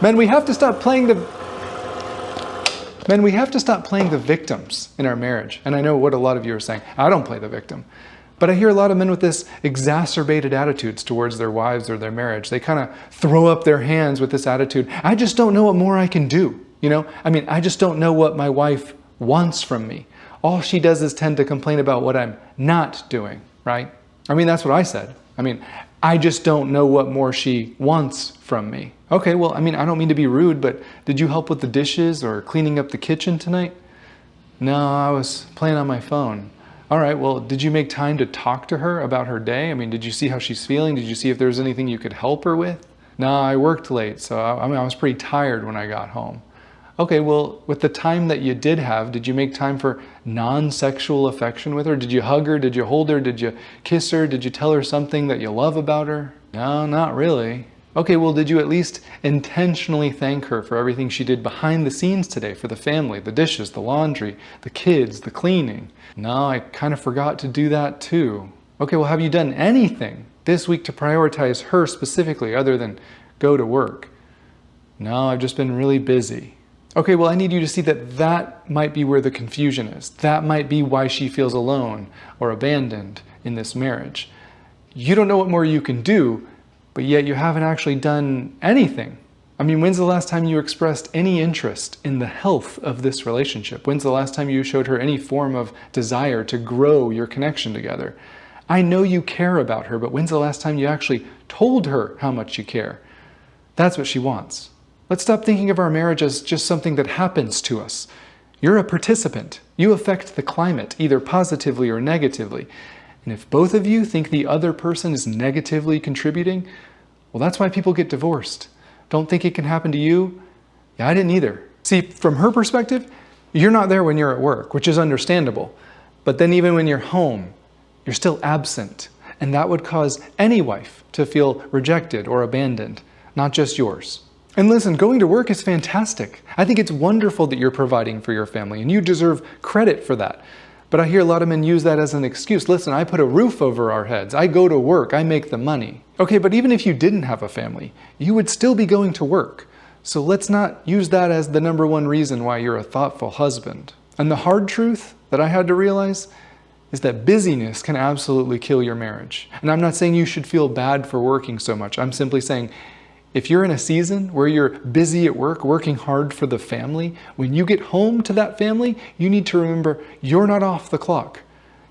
Men, we have to stop playing the victims in our marriage. And I know what a lot of you are saying. I don't play the victim. But I hear a lot of men with this exacerbated attitudes towards their wives or their marriage. They kind of throw up their hands with this attitude. I just don't know what more I can do. I just don't know what my wife wants from me. All she does is tend to complain about what I'm not doing, right? That's what I said. I just don't know what more she wants from me. Okay, well, I don't mean to be rude, but did you help with the dishes or cleaning up the kitchen tonight? No, I was playing on my phone. All right, well, did you make time to talk to her about her day? Did you see how she's feeling? Did you see if there was anything you could help her with? No, I worked late, so I was pretty tired when I got home. Okay, well, with the time that you did have, did you make time for non-sexual affection with her? Did you hug her? Did you hold her? Did you kiss her? Did you tell her something that you love about her? No, not really. Okay, well, did you at least intentionally thank her for everything she did behind the scenes today for the family, the dishes, the laundry, the kids, the cleaning? No, I kind of forgot to do that too. Okay, well, have you done anything this week to prioritize her specifically other than go to work? No, I've just been really busy. Okay, well, I need you to see that that might be where the confusion is. That might be why she feels alone or abandoned in this marriage. You don't know what more you can do, but yet you haven't actually done anything. When's the last time you expressed any interest in the health of this relationship? When's the last time you showed her any form of desire to grow your connection together? I know you care about her, but when's the last time you actually told her how much you care? That's what she wants. Let's stop thinking of our marriage as just something that happens to us. You're a participant. You affect the climate, either positively or negatively. And if both of you think the other person is negatively contributing, well, that's why people get divorced. Don't think it can happen to you? Yeah, I didn't either. See, from her perspective, you're not there when you're at work, which is understandable. But then even when you're home, you're still absent. And that would cause any wife to feel rejected or abandoned, not just yours. And listen, going to work is fantastic. I think it's wonderful that you're providing for your family, and you deserve credit for that. But I hear a lot of men use that as an excuse. Listen, I put a roof over our heads. I go to work. I make the money. Okay, but even if you didn't have a family, you would still be going to work. So let's not use that as the number one reason why you're a thoughtful husband. And the hard truth that I had to realize is that busyness can absolutely kill your marriage. And I'm not saying you should feel bad for working so much. I'm simply saying, if you're in a season where you're busy at work, working hard for the family, when you get home to that family, you need to remember you're not off the clock.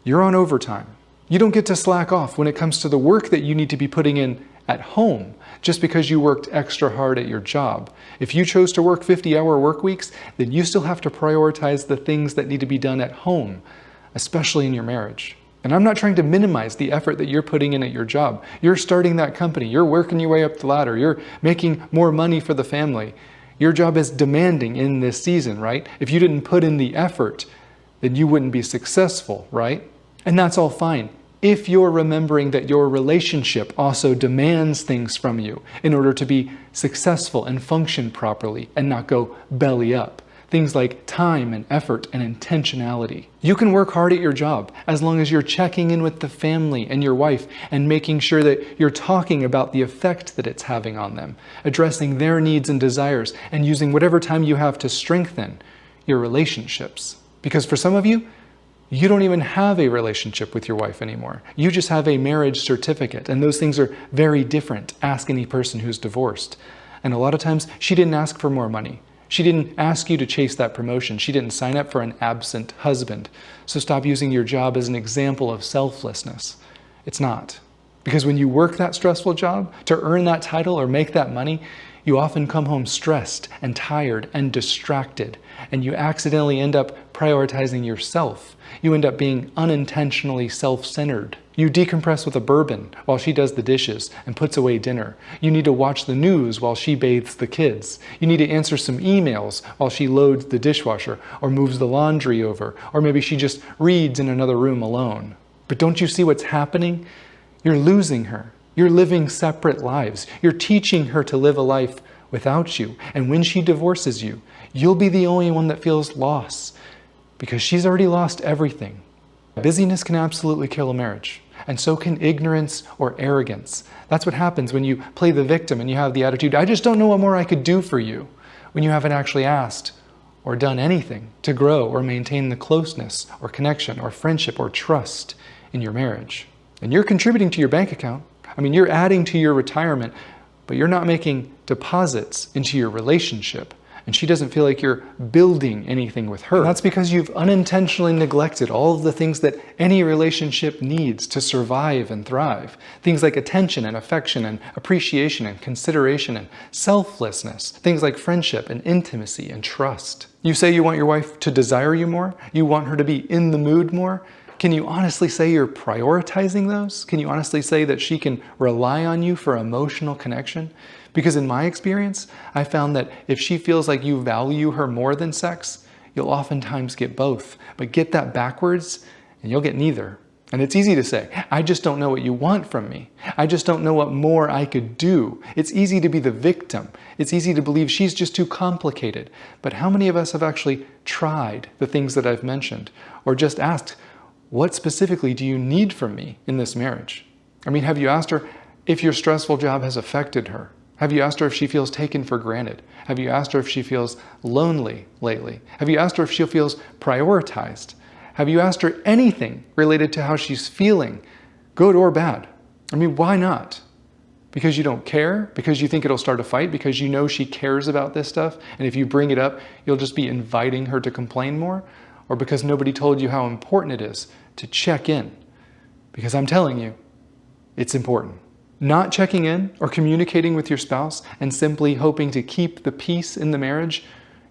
You're on overtime. You don't get to slack off when it comes to the work that you need to be putting in at home just because you worked extra hard at your job. If you chose to work 50-hour work weeks, then you still have to prioritize the things that need to be done at home, especially in your marriage. And I'm not trying to minimize the effort that you're putting in at your job. You're starting that company. You're working your way up the ladder. You're making more money for the family. Your job is demanding in this season, right? If you didn't put in the effort, then you wouldn't be successful, right? And that's all fine, if you're remembering that your relationship also demands things from you in order to be successful and function properly and not go belly up. Things like time and effort and intentionality. You can work hard at your job as long as you're checking in with the family and your wife and making sure that you're talking about the effect that it's having on them, addressing their needs and desires, and using whatever time you have to strengthen your relationships. Because for some of you, you don't even have a relationship with your wife anymore. You just have a marriage certificate, and those things are very different. Ask any person who's divorced. And a lot of times, she didn't ask for more money. She didn't ask you to chase that promotion. She didn't sign up for an absent husband. So stop using your job as an example of selflessness. It's not. Because when you work that stressful job to earn that title or make that money, you often come home stressed and tired and distracted, and you accidentally end up prioritizing yourself. You end up being unintentionally self-centered. You decompress with a bourbon while she does the dishes and puts away dinner. You need to watch the news while she bathes the kids. You need to answer some emails while she loads the dishwasher or moves the laundry over, or maybe she just reads in another room alone. But don't you see what's happening? You're losing her. You're living separate lives. You're teaching her to live a life without you. And when she divorces you, you'll be the only one that feels loss because she's already lost everything. Busyness can absolutely kill a marriage. And so can ignorance or arrogance. That's what happens when you play the victim and you have the attitude, I just don't know what more I could do for you, when you haven't actually asked or done anything to grow or maintain the closeness or connection or friendship or trust in your marriage. And you're contributing to your bank account. I mean, you're adding to your retirement, but you're not making deposits into your relationship. And she doesn't feel like you're building anything with her. And that's because you've unintentionally neglected all of the things that any relationship needs to survive and thrive. Things like attention and affection and appreciation and consideration and selflessness. Things like friendship and intimacy and trust. You say you want your wife to desire you more? You want her to be in the mood more? Can you honestly say you're prioritizing those? Can you honestly say that she can rely on you for emotional connection? Because in my experience, I found that if she feels like you value her more than sex, you'll oftentimes get both. But get that backwards and you'll get neither. And it's easy to say, I just don't know what you want from me. I just don't know what more I could do. It's easy to be the victim. It's easy to believe she's just too complicated. But how many of us have actually tried the things that I've mentioned? Or just asked, what specifically do you need from me in this marriage? I mean, have you asked her if your stressful job has affected her? Have you asked her if she feels taken for granted? Have you asked her if she feels lonely lately? Have you asked her if she feels prioritized? Have you asked her anything related to how she's feeling, good or bad? I mean, why not? Because you don't care? Because you think it'll start a fight? Because you know she cares about this stuff? And if you bring it up, you'll just be inviting her to complain more? Or because nobody told you how important it is to check in? Because I'm telling you, it's important. Not checking in or communicating with your spouse and simply hoping to keep the peace in the marriage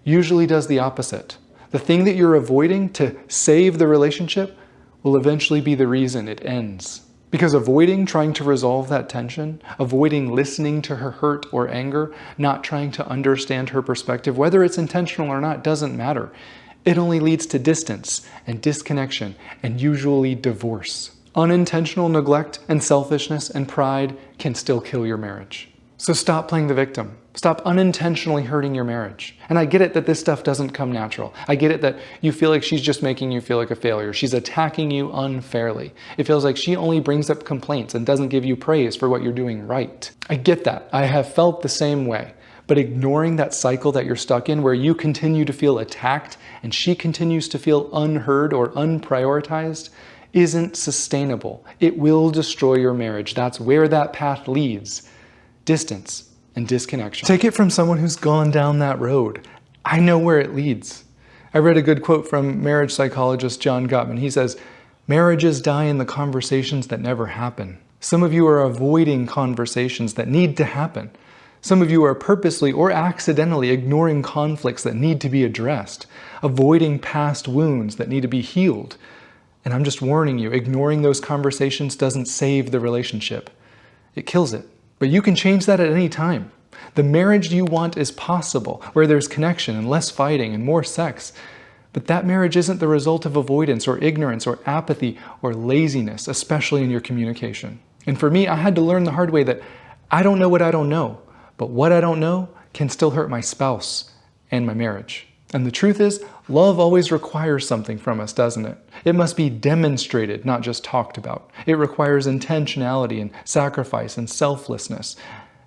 usually does the opposite. The thing that you're avoiding to save the relationship will eventually be the reason it ends. Because avoiding trying to resolve that tension, avoiding listening to her hurt or anger, not trying to understand her perspective, whether it's intentional or not, doesn't matter. It only leads to distance and disconnection and usually divorce. Unintentional neglect and selfishness and pride can still kill your marriage. So stop playing the victim. Stop unintentionally hurting your marriage. And I get it that this stuff doesn't come natural. I get it that you feel like she's just making you feel like a failure. She's attacking you unfairly. It feels like she only brings up complaints and doesn't give you praise for what you're doing right. I get that. I have felt the same way. But ignoring that cycle that you're stuck in where you continue to feel attacked and she continues to feel unheard or unprioritized isn't sustainable. It will destroy your marriage. That's where that path leads. Distance and disconnection. Take it from someone who's gone down that road. I know where it leads. I read a good quote from marriage psychologist John Gottman. He says, marriages die in the conversations that never happen. Some of you are avoiding conversations that need to happen. Some of you are purposely or accidentally ignoring conflicts that need to be addressed, avoiding past wounds that need to be healed. And I'm just warning you, ignoring those conversations doesn't save the relationship. It kills it. But you can change that at any time. The marriage you want is possible, where there's connection and less fighting and more sex. But that marriage isn't the result of avoidance or ignorance or apathy or laziness, especially in your communication. And for me, I had to learn the hard way that I don't know what I don't know, but what I don't know can still hurt my spouse and my marriage. And the truth is, love always requires something from us, doesn't it? It must be demonstrated, not just talked about. It requires intentionality and sacrifice and selflessness.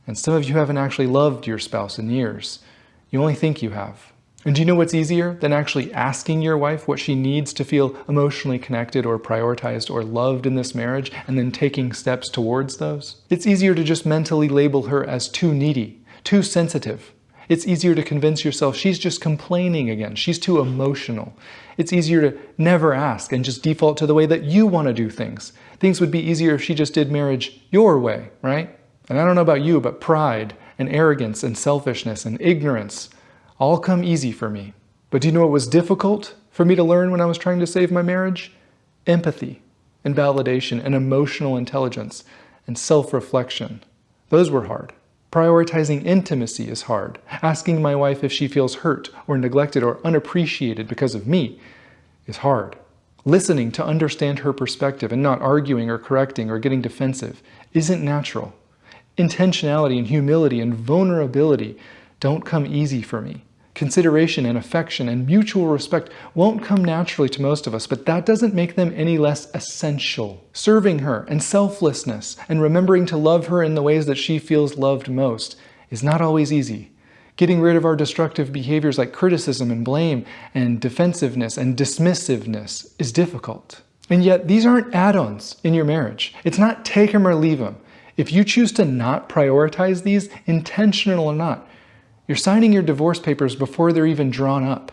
And some of you haven't actually loved your spouse in years. You only think you have. And do you know what's easier than actually asking your wife what she needs to feel emotionally connected or prioritized or loved in this marriage and then taking steps towards those? It's easier to just mentally label her as too needy, too sensitive. It's easier to convince yourself she's just complaining again. She's too emotional. It's easier to never ask and just default to the way that you want to do things. Things would be easier if she just did marriage your way, right? And I don't know about you, but pride and arrogance and selfishness and ignorance all come easy for me. But do you know what was difficult for me to learn when I was trying to save my marriage? Empathy and validation and emotional intelligence and self-reflection. Those were hard. Prioritizing intimacy is hard. Asking my wife if she feels hurt or neglected or unappreciated because of me is hard. Listening to understand her perspective and not arguing or correcting or getting defensive isn't natural. Intentionality and humility and vulnerability don't come easy for me. Consideration and affection and mutual respect won't come naturally to most of us, but that doesn't make them any less essential. Serving her and selflessness and remembering to love her in the ways that she feels loved most is not always easy. Getting rid of our destructive behaviors like criticism and blame and defensiveness and dismissiveness is difficult. And yet these aren't add-ons in your marriage. It's not take them or leave them. If you choose to not prioritize these, intentional or not, you're signing your divorce papers before they're even drawn up.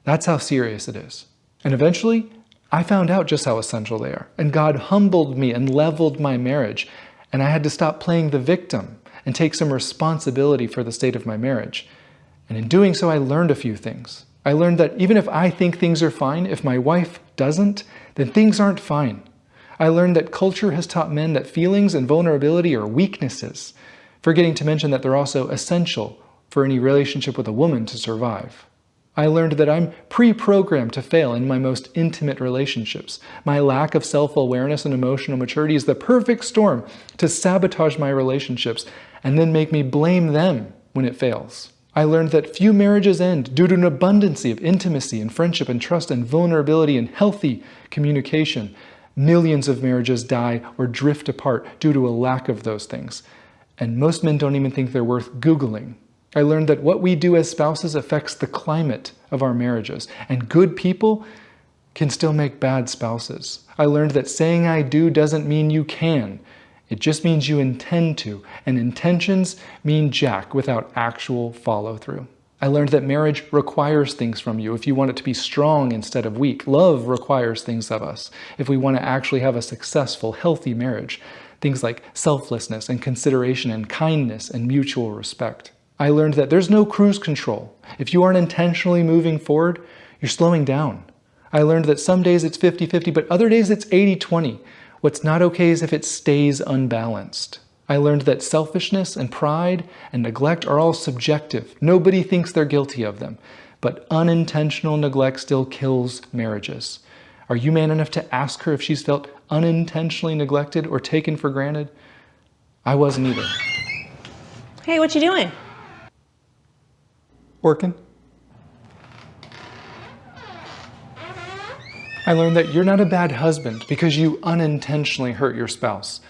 That's how serious it is. And eventually, I found out just how essential they are. And God humbled me and leveled my marriage. And I had to stop playing the victim and take some responsibility for the state of my marriage. And in doing so, I learned a few things. I learned that even if I think things are fine, if my wife doesn't, then things aren't fine. I learned that culture has taught men that feelings and vulnerability are weaknesses, forgetting to mention that they're also essential for any relationship with a woman to survive. I learned that I'm pre-programmed to fail in my most intimate relationships. My lack of self-awareness and emotional maturity is the perfect storm to sabotage my relationships and then make me blame them when it fails. I learned that few marriages end due to an abundance of intimacy and friendship and trust and vulnerability and healthy communication. Millions of marriages die or drift apart due to a lack of those things. And most men don't even think they're worth Googling. I learned that what we do as spouses affects the climate of our marriages, and good people can still make bad spouses. I learned that saying I do doesn't mean you can. It just means you intend to, and intentions mean jack without actual follow-through. I learned that marriage requires things from you if you want it to be strong instead of weak. Love requires things of us if we want to actually have a successful, healthy marriage. Things like selflessness and consideration and kindness and mutual respect. I learned that there's no cruise control. If you aren't intentionally moving forward, you're slowing down. I learned that some days it's 50-50, but other days it's 80-20. What's not okay is if it stays unbalanced. I learned that selfishness and pride and neglect are all subjective. Nobody thinks they're guilty of them, but unintentional neglect still kills marriages. Are you man enough to ask her if she's felt unintentionally neglected or taken for granted? I wasn't either. Hey, what you doing? Working. I learned that you're not a bad husband because you unintentionally hurt your spouse.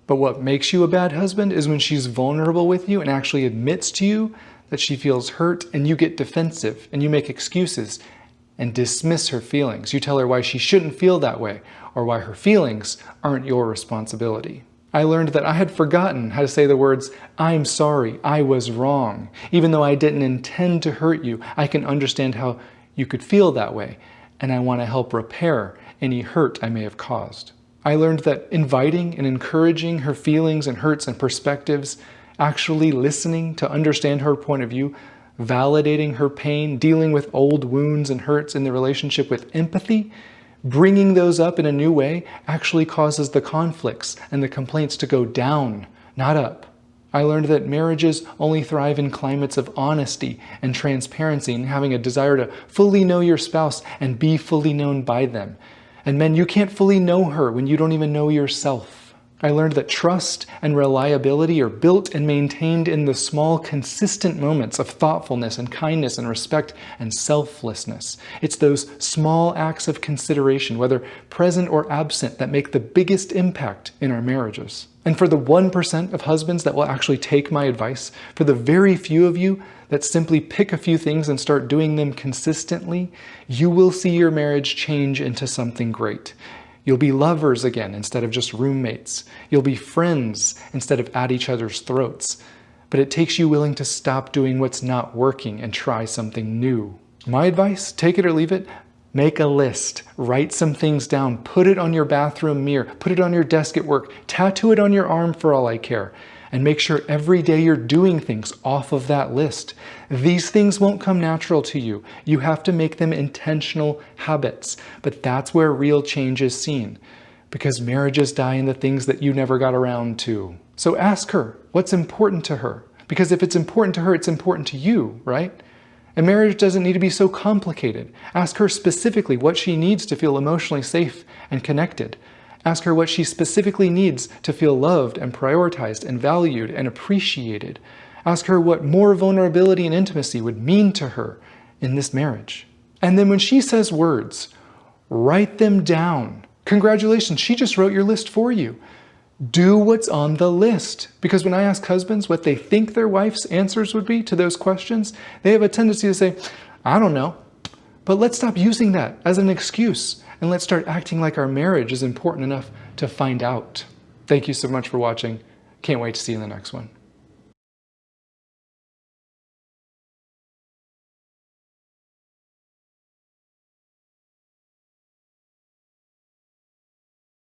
But what makes you a bad husband is when she's vulnerable with you and actually admits to you that she feels hurt, and you get defensive and you make excuses and dismiss her feelings. You tell her why she shouldn't feel that way or why her feelings aren't your responsibility. I learned that I had forgotten how to say the words, "I'm sorry, I was wrong." Even though I didn't intend to hurt you, I can understand how you could feel that way, and I want to help repair any hurt I may have caused. I learned that inviting and encouraging her feelings and hurts and perspectives, actually listening to understand her point of view, validating her pain, dealing with old wounds and hurts in the relationship with empathy, bringing those up in a new way actually causes the conflicts and the complaints to go down, not up. I learned that marriages only thrive in climates of honesty and transparency and having a desire to fully know your spouse and be fully known by them. And men, you can't fully know her when you don't even know yourself. I learned that trust and reliability are built and maintained in the small, consistent moments of thoughtfulness and kindness and respect and selflessness. It's those small acts of consideration, whether present or absent, that make the biggest impact in our marriages. And for the 1% of husbands that will actually take my advice, for the very few of you that simply pick a few things and start doing them consistently, you will see your marriage change into something great. You'll be lovers again instead of just roommates. You'll be friends instead of at each other's throats. But it takes you willing to stop doing what's not working and try something new. My advice, take it or leave it, make a list, write some things down, put it on your bathroom mirror, put it on your desk at work, tattoo it on your arm for all I care. And make sure every day you're doing things off of that list. These things won't come natural to you. You have to make them intentional habits. But that's where real change is seen, because marriages die in the things that you never got around to. So ask her what's important to her, because if it's important to her, it's important to you, right? And marriage doesn't need to be so complicated. Ask her specifically what she needs to feel emotionally safe and connected. Ask her what she specifically needs to feel loved and prioritized and valued and appreciated. Ask her what more vulnerability and intimacy would mean to her in this marriage. And then when she says words, write them down. Congratulations, she just wrote your list for you. Do what's on the list. Because when I ask husbands what they think their wife's answers would be to those questions, they have a tendency to say, I don't know. But let's stop using that as an excuse and let's start acting like our marriage is important enough to find out. Thank you so much for watching. Can't wait to see you in the next one.